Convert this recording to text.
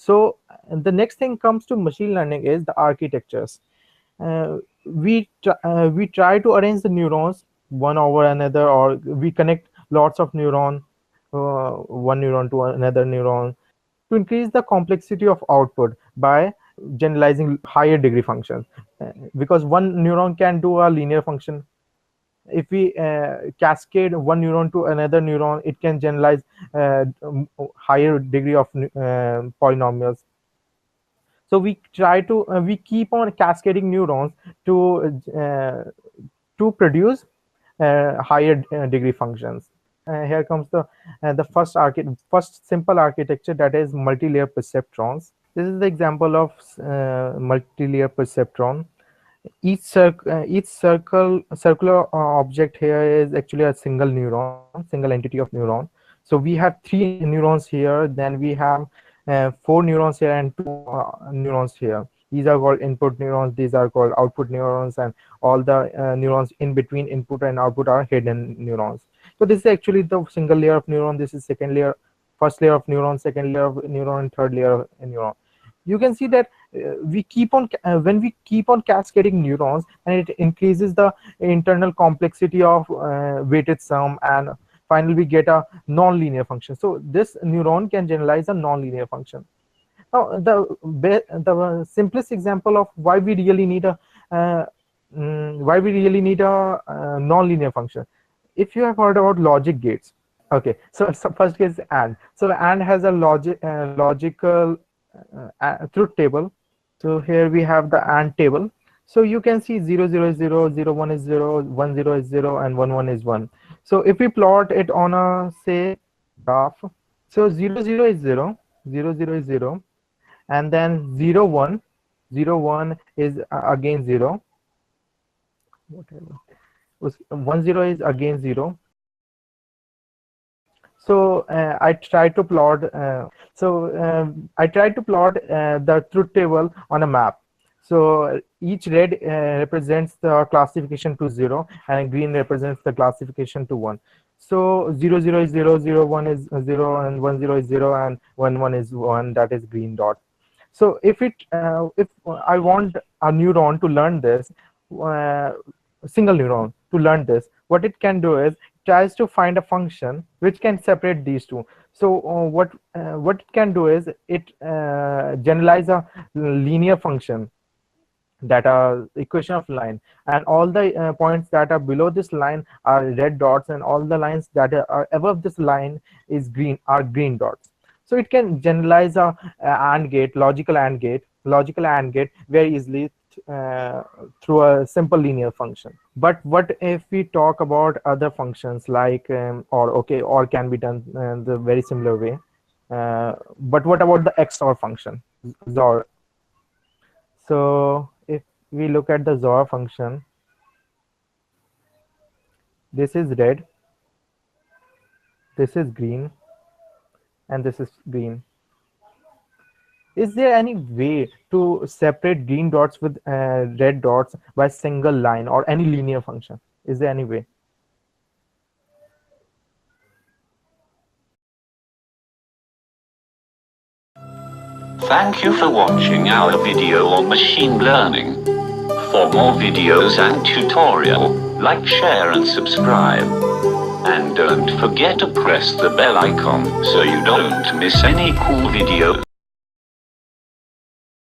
So the next thing comes to machine learning is the architectures. We try to arrange the neurons one over another, or we connect lots of one neuron to another neuron to increase the complexity of output by generalizing higher degree functions. Because one neuron can do a linear function, if we cascade one neuron to another neuron, it can generalize higher degree of polynomials. So we keep on cascading neurons to uh, to produce higher degree functions. Here comes the first simple architecture, that is multi-layer perceptrons. This is the example of multi-layer perceptron. Circular object here is actually a single entity of neuron. So we have three neurons here, then we have four neurons here and two neurons here. These are called input neurons, these are called output neurons, and all the neurons in between input and output are hidden neurons. So this is actually the single layer of neuron. This is first layer of neuron, second layer of neuron, and third layer of neuron. You can see that when we keep on cascading neurons, and it increases the internal complexity of weighted sum, and finally we get a non-linear function. So this neuron can generalize a non-linear function. Now the simplest example of why we really need a non-linear function, if you have heard about logic gates. Okay, so first case AND. So the AND has a logical truth table. So here we have the AND table. So you can see 0 0 is 0, 0 1 is 0, 1 0 is 0, and 1 1 is 1. So if we plot it on a, say, graph, so 0 0 is 0, 0 0 is 0, and then 0 1, 0 1 is again 0, whatever. 1 0 is again 0. So I tried to plot the truth table on a map. So each red represents the classification to 0, and green represents the classification to 1. So 0 0 is 0, 0 1 is 0, and 1 0 is 0, and 1 1 is 1. That is green dot. So if I want a neuron to learn this, single neuron to learn this, what it can do is tries to find a function which can separate these two. So what it can do is it generalize a linear function, that are equation of line, and all the points that are below this line are red dots, and all the lines that are above this line is green dots. So it can generalize a AND gate, logical AND gate very easily through a simple linear function. But what if we talk about other functions like or can be done the very similar way, but what about the XOR function, XOR? So if we look at the XOR function, this is red, this is green, and this is green. Is there any way to separate green dots with red dots by single line or any linear function? Is there any way? Thank you for watching our video on machine learning. For more videos and tutorial, like, share and subscribe. And don't forget to press the bell icon so you don't miss any cool videos.